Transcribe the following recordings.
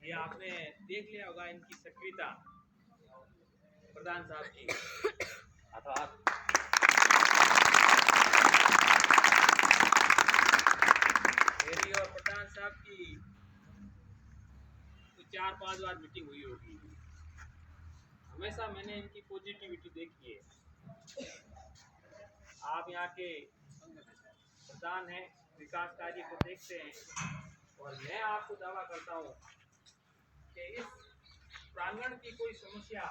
ये आपने देख लिया होगा इनकी सक्रियता प्रधान साहब की। अथवा मेरी और प्रधान साहब की तो 4-5 बार मीटिंग हुई होगी। हमेशा मैंने इनकी पॉजिटिविटी देखी है। आप यहाँ के प्रधान हैं, विकास कार्य को देखते हैं और मैं आपको दावा करता हूँ कि इस प्रांगण की कोई समस्या,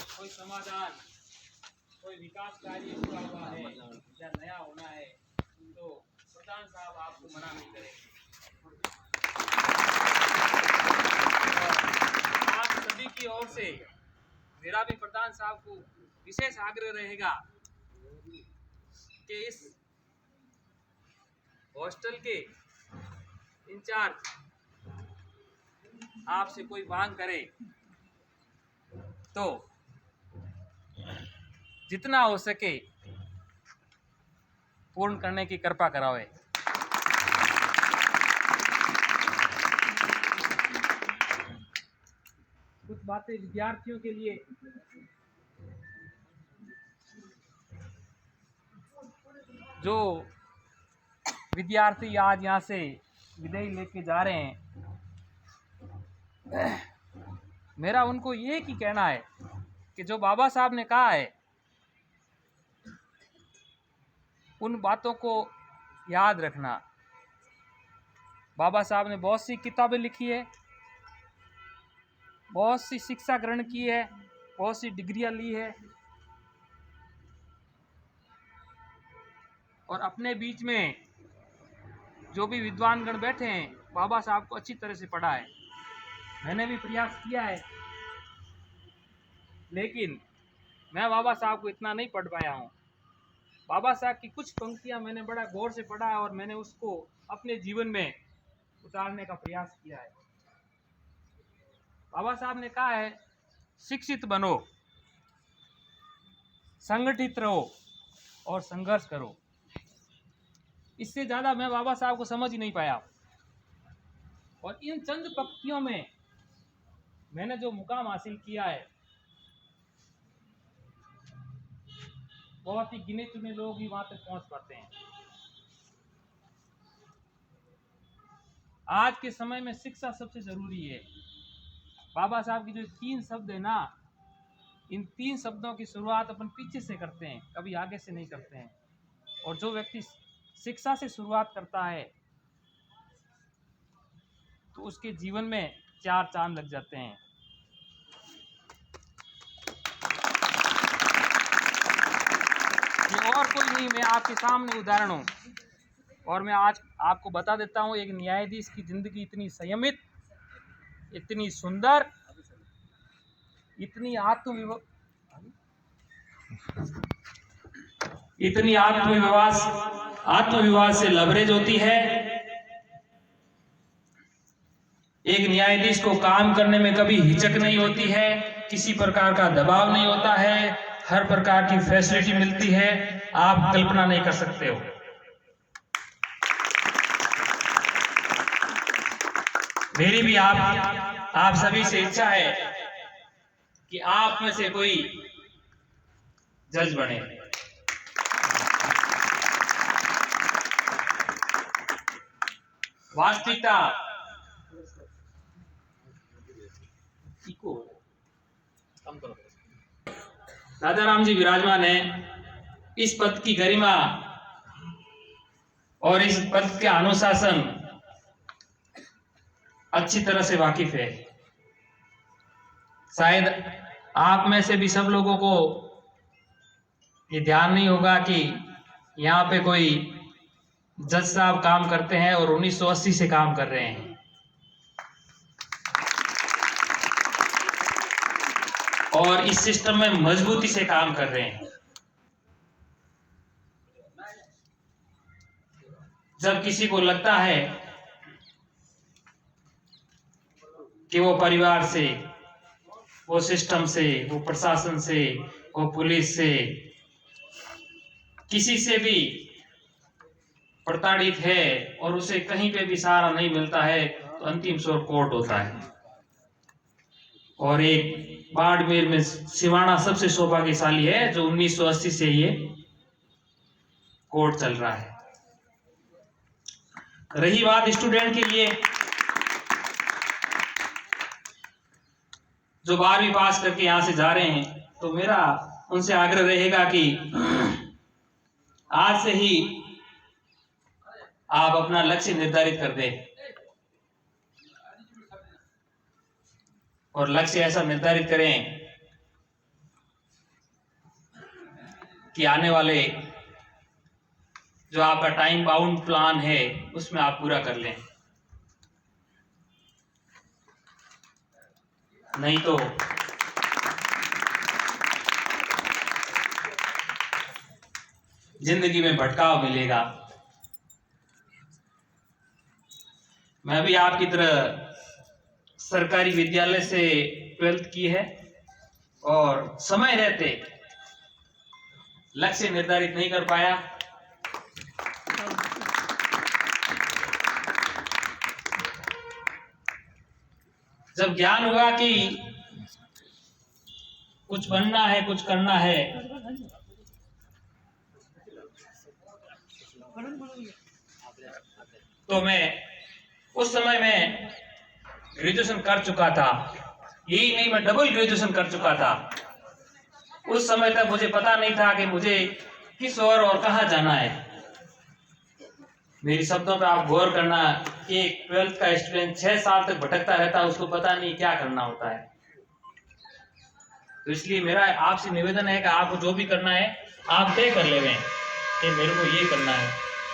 कोई समाधान, कोई विकास कार्य हुआ हुआ है या नया होना है तो प्रधान साहब आपको मना नहीं करेंगे। आप सभी की ओर से मेरा भी प्रधान साहब को विशेष आग्रह रहेगा कि इस हॉस्टल के इंचार्ज आपसे कोई मांग करे तो जितना हो सके पूर्ण करने की कृपा करावे। कुछ बातें विद्यार्थियों के लिए, जो विद्यार्थी आज यहाँ से विदाई लेके जा रहे हैं, मेरा उनको ये ही कहना है कि जो बाबा साहब ने कहा है उन बातों को याद रखना। बाबा साहब ने बहुत सी किताबें लिखी है, बहुत सी शिक्षा ग्रहण की है, बहुत सी डिग्रियां ली है और अपने बीच में जो भी विद्वानगण बैठे हैं बाबा साहब को अच्छी तरह से पढ़ा है। मैंने भी प्रयास किया है लेकिन मैं बाबा साहब को इतना नहीं पढ़ पाया हूँ। बाबा साहब की कुछ पंक्तियां मैंने बड़ा गौर से पढ़ा और मैंने उसको अपने जीवन में उतारने का प्रयास किया है। बाबा साहब ने कहा है, शिक्षित बनो, संगठित रहो और संघर्ष करो। इससे ज़्यादा मैं बाबा साहब को समझ ही नहीं पाया और इन चंद पंक्तियों में मैंने जो मुकाम हासिल किया है, बहुत ही गिने चुने लोग ही वहां तक पहुंच पाते हैं। आज के समय में शिक्षा सबसे जरूरी है। बाबा साहब की जो 3 शब्द है ना, इन 3 शब्दों की शुरुआत अपन पीछे से करते हैं, कभी आगे से नहीं करते हैं। और जो व्यक्ति शिक्षा से शुरुआत करता है तो उसके जीवन में 4 चांद लग जाते हैं। ये और कोई नहीं, मैं आपके सामने उदाहरण हूँ और मैं आज आपको बता देता हूँ, एक न्यायाधीश की जिंदगी इतनी संयमित, इतनी सुंदर, इतनी आत्मविश्वास से लबरेज होती है। एक न्यायाधीश को काम करने में कभी हिचक नहीं होती है, किसी प्रकार का दबाव नहीं होता है, हर प्रकार की फैसिलिटी मिलती है। आप कल्पना नहीं कर सकते हो। मेरी भी आप सभी से इच्छा है कि आप में से कोई जज बने। वास्तविकता राजा राम जी विराजमान है। इस पद की गरिमा और इस पद के अनुशासन अच्छी तरह से वाकिफ है। शायद आप में से भी सब लोगों को ये ध्यान नहीं होगा कि यहाँ पे कोई जज साहब काम करते हैं और 1980 से काम कर रहे हैं और इस सिस्टम में मजबूती से काम कर रहे हैं। जब किसी को लगता है कि वो परिवार से, वो सिस्टम से, वो प्रशासन से, वो पुलिस से, किसी से भी प्रताड़ित है और उसे कहीं पे भी सहारा नहीं मिलता है तो अंतिम स्वर कोर्ट होता है। और एक बाड़मेर में सिवाना सबसे सौभाग्यशाली है जो 1980 से ये कोर्ट चल रहा है। रही बात स्टूडेंट के लिए, जो 12वीं पास करके यहां से जा रहे हैं, तो मेरा उनसे आग्रह रहेगा कि आज से ही आप अपना लक्ष्य निर्धारित कर दें और लक्ष्य ऐसा निर्धारित करें कि आने वाले जो आपका टाइम बाउंड प्लान है उसमें आप पूरा कर लें। नहीं तो जिंदगी में भटकाव मिलेगा। मैं भी आपकी तरह सरकारी विद्यालय से 12th की है और समय रहते लक्ष्य निर्धारित नहीं कर पाया। जब ज्ञान हुआ कि कुछ बनना है, कुछ करना है, तो मैं उस समय में ग्रेजुएशन कर चुका था। यही नहीं, मैं डबल ग्रेजुएशन कर चुका था। उस समय तक मुझे पता नहीं था कि मुझे किस और कहां जाना है। मेरी शब्दों पे आप गौर करना, एक 12th का स्टूडेंट 6 साल तक भटकता रहता है, उसको पता नहीं क्या करना होता है। तो इसलिए मेरा आपसे निवेदन है कि आपको जो भी करना है आप तय कर लें कि मेरे को ये करना है।